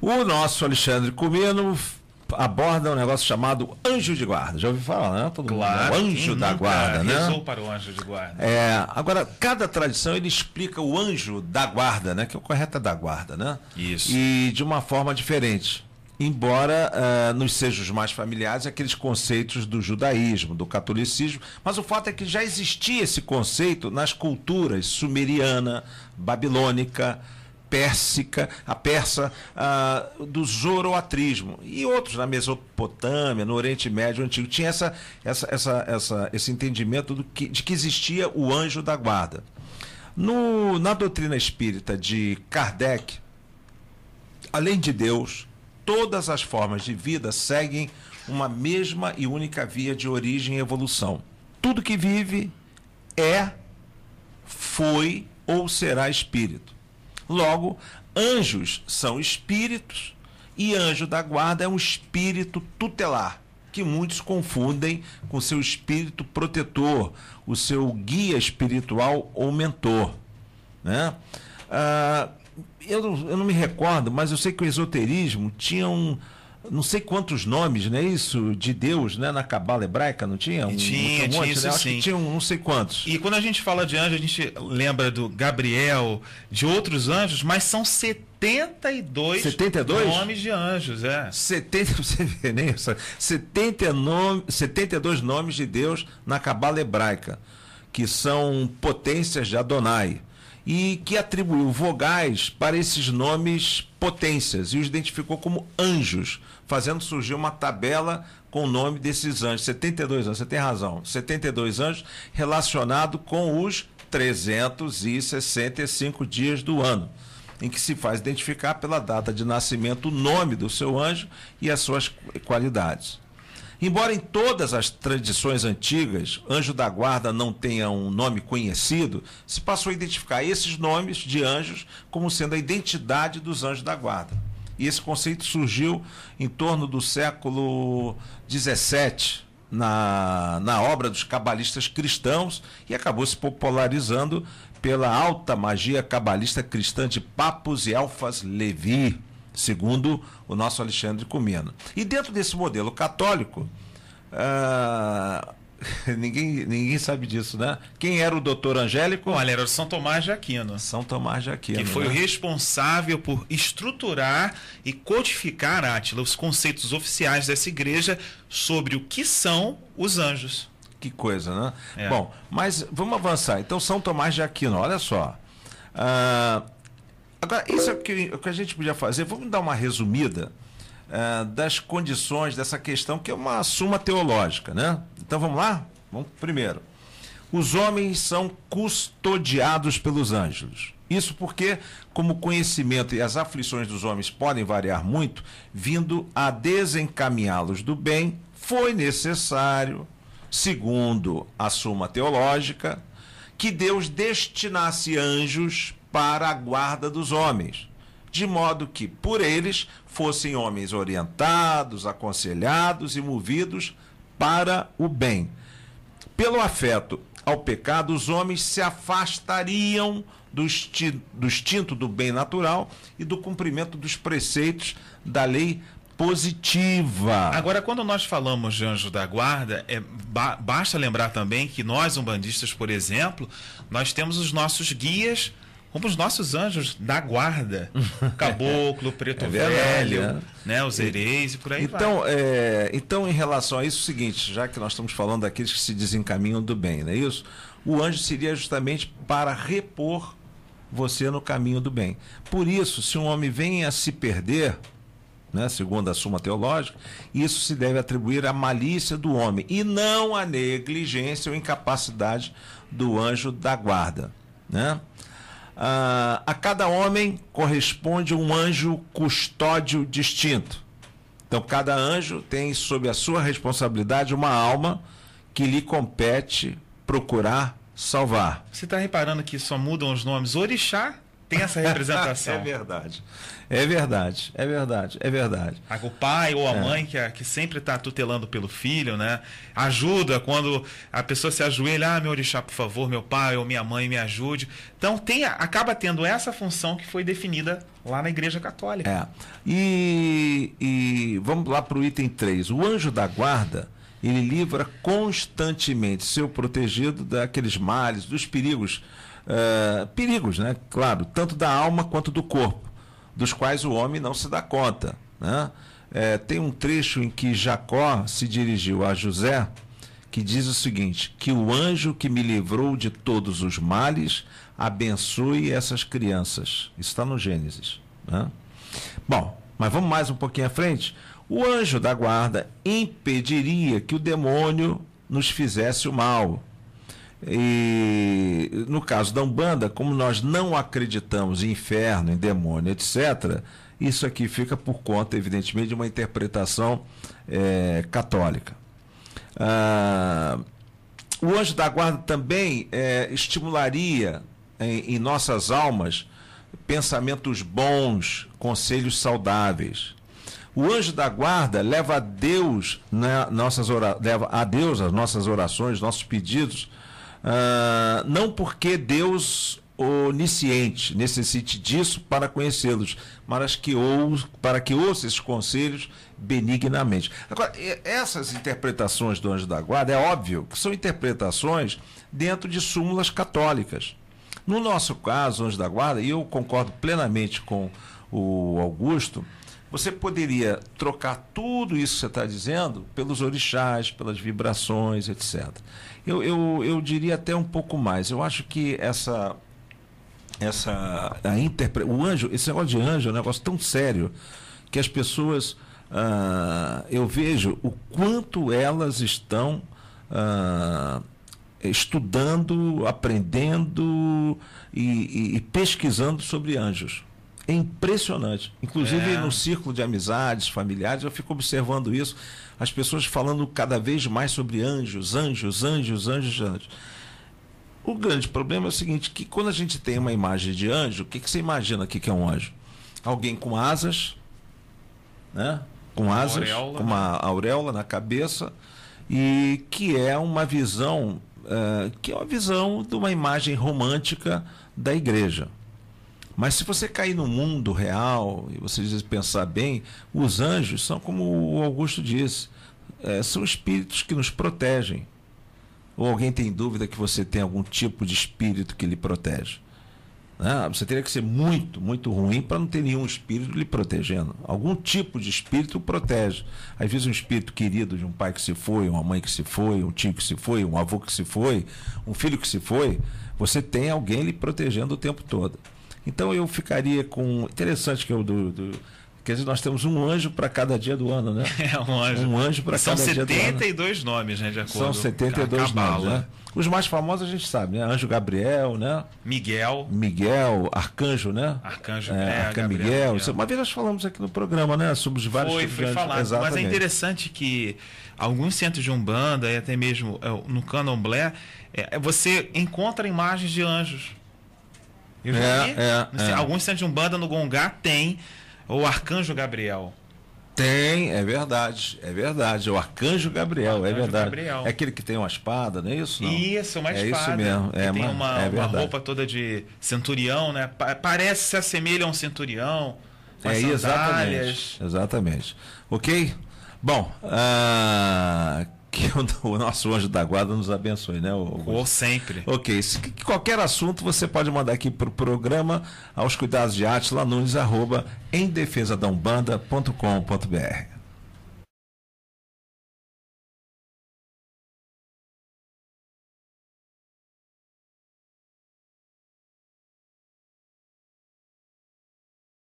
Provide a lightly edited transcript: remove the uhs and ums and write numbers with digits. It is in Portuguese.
O nosso Alexandre Comino aborda um negócio chamado anjo de guarda. Já ouviu falar, né? Todo claro, mundo, o anjo da guarda, né? Rezou para o anjo de guarda. Agora, cada tradição ele explica o anjo da guarda, né? Que é o correto é da guarda, né? Isso. E de uma forma diferente. Embora nos sejam os mais familiares aqueles conceitos do judaísmo, do catolicismo, mas o fato é que já existia esse conceito nas culturas sumeriana, babilônica, pérsica, a persa, do zoroatrismo e outros na Mesopotâmia, no Oriente Médio Antigo. Tinha esse entendimento de que existia o anjo da guarda. Na doutrina espírita de Kardec, além de Deus, todas as formas de vida seguem uma mesma e única via de origem e evolução. Tudo que vive foi ou será espírito. Logo, anjos são espíritos e anjo da guarda é um espírito tutelar, que muitos confundem com seu espírito protetor, o seu guia espiritual ou mentor, né? Eu não me recordo, mas eu sei que o esoterismo tinha não sei quantos nomes, não é isso? De Deus, né? Na Cabala hebraica, não tinha? Tinha isso, né? Acho que tinha não sei quantos. E quando a gente fala de anjo, a gente lembra do Gabriel, de outros anjos, mas são 72 nomes de anjos, 72 nomes de Deus na Cabala hebraica, que são potências de Adonai, e que atribuiu vogais para esses nomes potências e os identificou como anjos, fazendo surgir uma tabela com o nome desses anjos. 72 anjos, você tem razão, 72 anjos relacionados com os 365 dias do ano, em que se faz identificar pela data de nascimento o nome do seu anjo e as suas qualidades. Embora em todas as tradições antigas, anjo da guarda não tenha um nome conhecido, se passou a identificar esses nomes de anjos como sendo a identidade dos anjos da guarda. E esse conceito surgiu em torno do século XVII, na obra dos cabalistas cristãos, e acabou se popularizando pela alta magia cabalista cristã de Papus e Elfas Levi, segundo o nosso Alexandre Comino. E dentro desse modelo católico, ninguém sabe disso, né? Quem era o doutor Angélico? Olha, era o São Tomás de Aquino. São Tomás de Aquino. Que foi o responsável por estruturar e codificar, Átila, os conceitos oficiais dessa igreja sobre o que são os anjos. Que coisa, né? Bom, mas vamos avançar. Então, São Tomás de Aquino, olha só. Agora, isso é o que a gente podia fazer. Vamos dar uma resumida das condições dessa questão, que é uma suma teológica, né? Então, vamos lá? Vamos primeiro. Os homens são custodiados pelos anjos. Isso porque, como o conhecimento e as aflições dos homens podem variar muito, vindo a desencaminhá-los do bem, foi necessário, segundo a suma teológica, que Deus destinasse anjos para a guarda dos homens, de modo que, por eles, fossem homens orientados, aconselhados e movidos para o bem. Pelo afeto ao pecado, os homens se afastariam do instinto do bem natural e do cumprimento dos preceitos da lei positiva. Agora, quando nós falamos de anjo da guarda, basta lembrar também que nós, umbandistas, por exemplo, nós temos os nossos guias como os nossos anjos da guarda. Caboclo, Preto Velho, né? Os Hereis e por aí vai. Então, em relação a isso, é o seguinte, já que nós estamos falando daqueles que se desencaminham do bem, não é isso? O anjo seria justamente para repor você no caminho do bem. Por isso, se um homem vem a se perder, né, segundo a suma teológica, isso se deve atribuir à malícia do homem e não à negligência ou incapacidade do anjo da guarda, né? A cada homem corresponde um anjo custódio distinto. Então, cada anjo tem sob a sua responsabilidade uma alma que lhe compete procurar salvar. Você está reparando que só mudam os nomes orixá tem essa representação. É verdade. É verdade, é verdade, é verdade. O pai ou a mãe que sempre está tutelando pelo filho, né? Ajuda quando a pessoa se ajoelha, meu orixá, por favor, meu pai ou minha mãe me ajude. Então acaba tendo essa função que foi definida lá na Igreja Católica. E vamos lá para o item 3. O anjo da guarda, ele livra constantemente seu protegido daqueles males, dos perigos, né? Claro, tanto da alma quanto do corpo, dos quais o homem não se dá conta, né? Tem um trecho em que Jacó se dirigiu a José, que diz o seguinte: que o anjo que me livrou de todos os males abençoe essas crianças. Isso está no Gênesis, né? Bom, mas vamos mais um pouquinho à frente. O anjo da guarda impediria que o demônio nos fizesse o mal. E no caso da Umbanda, como nós não acreditamos em inferno, em demônio, etc., isso aqui fica por conta, evidentemente, de uma interpretação católica. O anjo da guarda também estimularia em nossas almas pensamentos bons, conselhos saudáveis. O anjo da guarda leva a Deus, leva a Deus as nossas orações, nossos pedidos, não porque Deus onisciente necessite disso para conhecê-los, mas para que ouça esses conselhos benignamente. Agora, essas interpretações do anjo da guarda, é óbvio que são interpretações dentro de súmulas católicas. No nosso caso, o anjo da guarda, e eu concordo plenamente com o Augusto, você poderia trocar tudo isso que você está dizendo pelos orixás, pelas vibrações, etc. Eu diria até um pouco mais. Eu acho que o anjo, esse negócio de anjo é um negócio tão sério que as pessoas, eu vejo o quanto elas estão estudando, aprendendo e pesquisando sobre anjos. É impressionante. Inclusive no círculo de amizades, familiares, eu fico observando isso. As pessoas falando cada vez mais sobre anjos. O grande problema é o seguinte, que quando a gente tem uma imagem de anjo, o que você imagina aqui que é um anjo? Alguém com asas, né? Com asas, com uma auréola na cabeça, e que é uma visão, de uma imagem romântica da igreja. Mas se você cair no mundo real e você pensar bem, os anjos são, como o Augusto disse, são espíritos que nos protegem. Ou alguém tem dúvida que você tem algum tipo de espírito que lhe protege? Você teria que ser muito, muito ruim para não ter nenhum espírito lhe protegendo. Algum tipo de espírito protege. Às vezes um espírito querido de um pai que se foi, uma mãe que se foi, um tio que se foi, um avô que se foi, um filho que se foi, você tem alguém lhe protegendo o tempo todo. Então eu ficaria com... Interessante que quer dizer, nós temos um anjo para cada dia do ano, né? Um anjo. Um anjo para cada dia do ano. São 72 nomes, né? De acordo. São 72 nomes, né? Os mais famosos a gente sabe, né? Anjo Gabriel, né? Miguel, Arcanjo, né? Arcanjo Miguel. Uma vez nós falamos aqui no programa, né? Sobre os vários tipos de anjos. Foi falado. Exatamente. Mas é interessante que alguns centros de Umbanda, e até mesmo no Candomblé, você encontra imagens de anjos. Eu já vi. Alguns centros de Umbanda no Gongá tem o Arcanjo Gabriel. Tem, é verdade. O Arcanjo Gabriel, é verdade. Gabriel. É aquele que tem uma espada, não é isso? Não? Isso, uma espada. É isso mesmo. Tem uma roupa toda de centurião, né? Se assemelha a um centurião. Com as sandálias. Exatamente. Ok? Bom, que o nosso anjo da guarda nos abençoe, né? Ou sempre. Ok. Qualquer assunto você pode mandar aqui para o programa aos cuidados de Átila Nunes, @emdefesadaumbanda.com.br.